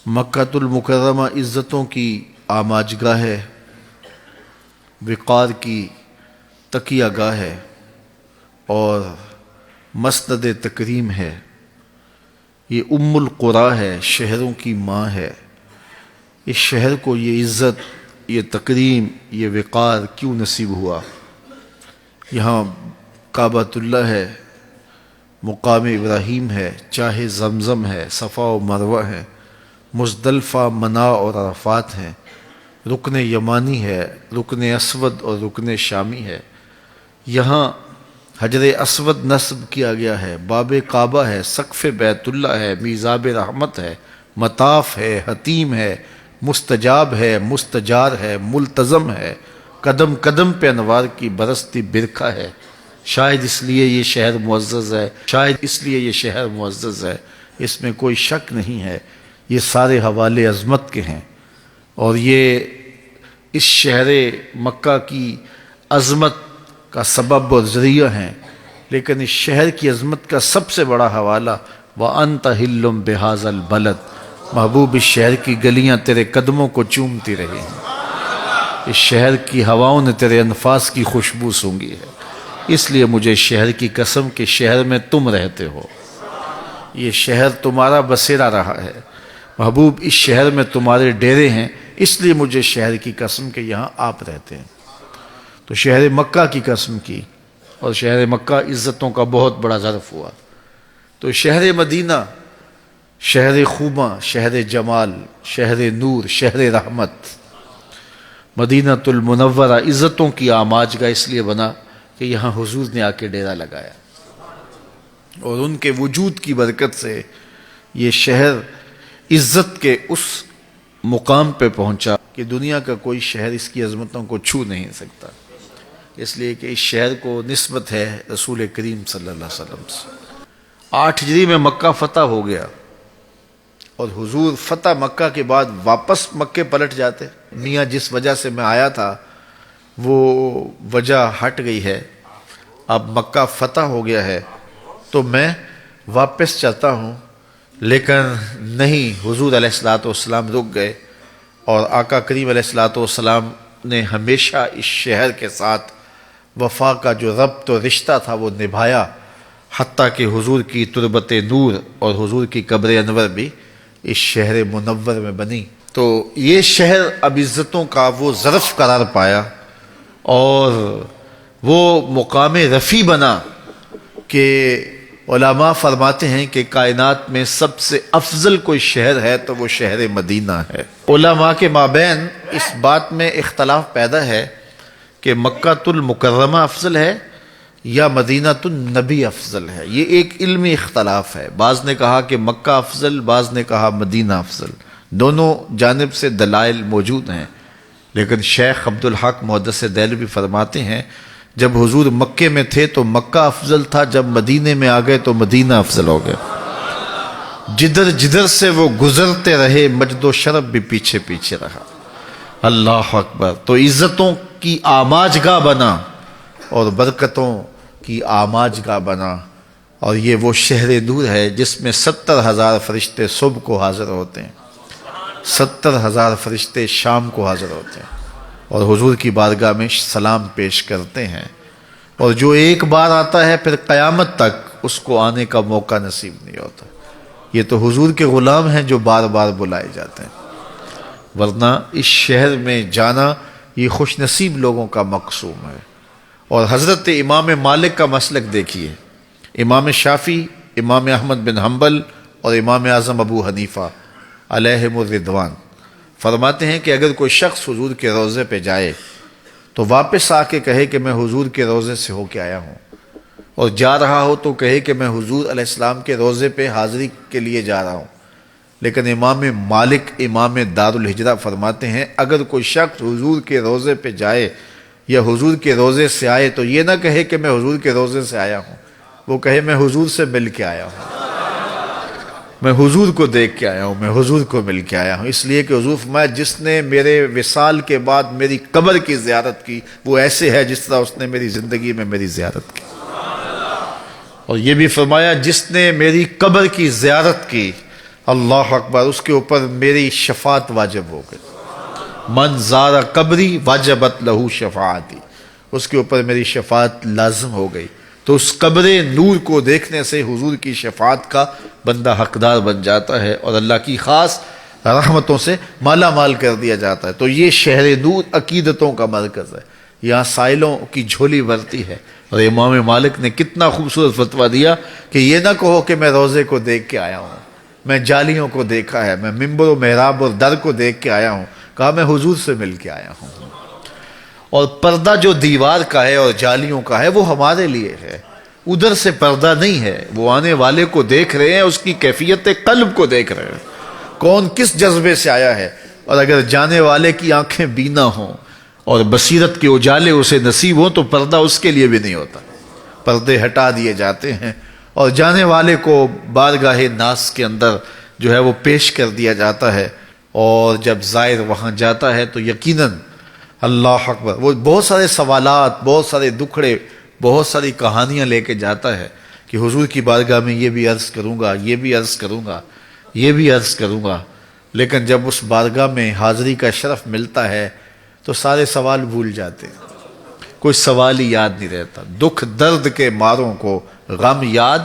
مکۃ المکرمہ عزتوں کی آماجگاہ ہے، وقار کی تکیہ گاہ ہے اور مسند تکریم ہے۔ یہ ام القریٰ ہے، شہروں کی ماں ہے۔ اس شہر کو یہ عزت، یہ تکریم، یہ وقار کیوں نصیب ہوا؟ یہاں کعبۃ اللہ ہے، مقام ابراہیم ہے، چاہے زمزم ہے، صفا و مروہ ہے، مزدلفہ، منا اور عرفات ہیں، رکن یمانی ہے، رکن اسود اور رکن شامی ہے۔ یہاں حجر اسود نصب کیا گیا ہے، باب کعبہ ہے، سقف بیت اللہ ہے، میزاب رحمت ہے، مطاف ہے، حتیم ہے، مستجاب ہے، مستجار ہے، ملتزم ہے، قدم قدم پہ انوار کی برستی برکھا ہے۔ شاید اس لیے یہ شہر معزز ہے، شاید اس لیے یہ شہر معزز ہے، اس میں کوئی شک نہیں ہے۔ یہ سارے حوالے عظمت کے ہیں اور یہ اس شہر مکہ کی عظمت کا سبب اور ذریعہ ہیں، لیکن اس شہر کی عظمت کا سب سے بڑا حوالہ وَأَنْتَ حِلٌّ بِهَذَا الْبَلَدِ، محبوب اس شہر کی گلیاں تیرے قدموں کو چومتی رہی ہیں، اس شہر کی ہواؤں نے تیرے انفاس کی خوشبو سونگھی ہے۔ اس لیے مجھے شہر کی قسم کہ شہر میں تم رہتے ہو، یہ شہر تمہارا بسیرا رہا ہے، محبوب اس شہر میں تمہارے ڈیرے ہیں، اس لیے مجھے شہر کی قسم کہ یہاں آپ رہتے ہیں۔ تو شہر مکہ کی قسم کی، اور شہر مکہ عزتوں کا بہت بڑا ظرف ہوا۔ تو شہر مدینہ شہر خوباں، شہر جمال، شہر نور، شہر رحمت، مدینہ المنورہ عزتوں کی آماجگاہ اس لیے بنا کہ یہاں حضور نے آ کے ڈیرا لگایا، اور ان کے وجود کی برکت سے یہ شہر عزت کے اس مقام پہ پہنچا کہ دنیا کا کوئی شہر اس کی عظمتوں کو چھو نہیں سکتا، اس لیے کہ اس شہر کو نسبت ہے رسول کریم صلی اللہ علیہ وسلم سے۔ 8 ہجری میں مکہ فتح ہو گیا، اور حضور فتح مکہ کے بعد واپس مکے پلٹ جاتے۔ میاں جس وجہ سے میں آیا تھا وہ وجہ ہٹ گئی ہے، اب مکہ فتح ہو گیا ہے تو میں واپس چلتا ہوں، لیکن نہیں، حضور علیہ السلام رک گئے، اور آقا کریم علیہ السلام نے ہمیشہ اس شہر کے ساتھ وفا کا جو ربط و رشتہ تھا وہ نبھایا، حتیٰ کہ حضور کی تربت نور اور حضور کی قبر انور بھی اس شہر منور میں بنی۔ تو یہ شہر اب عزتوں کا وہ ظرف قرار پایا اور وہ مقام رفیع بنا کہ علماء فرماتے ہیں کہ کائنات میں سب سے افضل کوئی شہر ہے تو وہ شہر مدینہ ہے۔ علماء کے مابین اس بات میں اختلاف پیدا ہے کہ مکۃ المکرمہ افضل ہے یا مدینہ النبی افضل ہے۔ یہ ایک علمی اختلاف ہے، بعض نے کہا کہ مکہ افضل، بعض نے کہا مدینہ افضل، دونوں جانب سے دلائل موجود ہیں، لیکن شیخ عبدالحق محدث دہلوی فرماتے ہیں جب حضور مکے میں تھے تو مکہ افضل تھا، جب مدینے میں آ گئے تو مدینہ افضل ہو گیا۔ جدھر جدھر سے وہ گزرتے رہے مجد و شرف بھی پیچھے پیچھے رہا۔ اللہ اکبر۔ تو عزتوں کی آماجگاہ بنا اور برکتوں کی آماجگاہ بنا، اور یہ وہ شہر نور ہے جس میں 70,000 فرشتے صبح کو حاضر ہوتے ہیں، 70,000 فرشتے شام کو حاضر ہوتے ہیں اور حضور کی بارگاہ میں سلام پیش کرتے ہیں، اور جو ایک بار آتا ہے پھر قیامت تک اس کو آنے کا موقع نصیب نہیں ہوتا۔ یہ تو حضور کے غلام ہیں جو بار بار بلائے جاتے ہیں، ورنہ اس شہر میں جانا یہ خوش نصیب لوگوں کا مقصوم ہے۔ اور حضرت امام مالک کا مسلک دیکھیے، امام شافعی، امام احمد بن حنبل اور امام اعظم ابو حنیفہ علیہم الرضوان فرماتے ہیں کہ اگر کوئی شخص حضور کے روضے پہ جائے تو واپس آ کے کہے کہ میں حضور کے روضے سے ہو کے آیا ہوں، اور جا رہا ہو تو کہے کہ میں حضور علیہ السلام کے روضے پہ حاضری کے لیے جا رہا ہوں۔ لیکن امام مالک امام دار الہجرہ فرماتے ہیں اگر کوئی شخص حضور کے روضے پہ جائے یا حضور کے روضے سے آئے تو یہ نہ کہے کہ میں حضور کے روضے سے آیا ہوں، وہ کہے میں حضور سے مل کے آیا ہوں، میں حضور کو دیکھ کے آیا ہوں، میں حضور کو مل کے آیا ہوں۔ اس لیے کہ حضور فرمایا جس نے میرے وصال کے بعد میری قبر کی زیارت کی وہ ایسے ہے جس طرح اس نے میری زندگی میں میری زیارت کی، اور یہ بھی فرمایا جس نے میری قبر کی زیارت کی اللہ اکبر، اس کے اوپر میری شفاعت واجب ہو گئی۔ من زار قبری واجبت لہو شفاعتی، اس کے اوپر میری شفاعت لازم ہو گئی۔ تو اس قبر نور کو دیکھنے سے حضور کی شفاعت کا بندہ حقدار بن جاتا ہے اور اللہ کی خاص رحمتوں سے مالا مال کر دیا جاتا ہے۔ تو یہ شہر نور عقیدتوں کا مرکز ہے، یہاں سائلوں کی جھولی بھرتی ہے۔ اور امام مالک نے کتنا خوبصورت فتویٰ دیا کہ یہ نہ کہو کہ میں روزے کو دیکھ کے آیا ہوں، میں جالیوں کو دیکھا ہے، میں ممبر و محراب اور در کو دیکھ کے آیا ہوں، کہا میں حضور سے مل کے آیا ہوں۔ اور پردہ جو دیوار کا ہے اور جالیوں کا ہے وہ ہمارے لیے ہے، ادھر سے پردہ نہیں ہے، وہ آنے والے کو دیکھ رہے ہیں، اس کی کیفیت قلب کو دیکھ رہے ہیں، کون کس جذبے سے آیا ہے۔ اور اگر جانے والے کی آنکھیں بینا ہوں اور بصیرت کے اجالے اسے نصیب ہوں تو پردہ اس کے لیے بھی نہیں ہوتا، پردے ہٹا دیے جاتے ہیں اور جانے والے کو بارگاہ ناس کے اندر جو ہے وہ پیش کر دیا جاتا ہے۔ اور جب زائر وہاں جاتا ہے تو یقیناً اللہ اکبر وہ بہت سارے سوالات، بہت سارے دکھڑے، بہت ساری کہانیاں لے کے جاتا ہے کہ حضور کی بارگاہ میں یہ بھی عرض کروں گا، یہ بھی عرض کروں گا، یہ بھی عرض کروں گا۔ لیکن جب اس بارگاہ میں حاضری کا شرف ملتا ہے تو سارے سوال بھول جاتے ہیں، کوئی سوال ہی یاد نہیں رہتا۔ دکھ درد کے ماروں کو غم یاد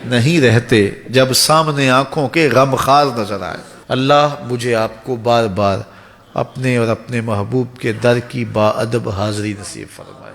نہیں رہتے، جب سامنے آنکھوں کے غم خار نظر آئے۔ اللہ مجھے آپ کو بار بار اپنے اور اپنے محبوب کے در کی با ادب حاضری نصیب فرمائے۔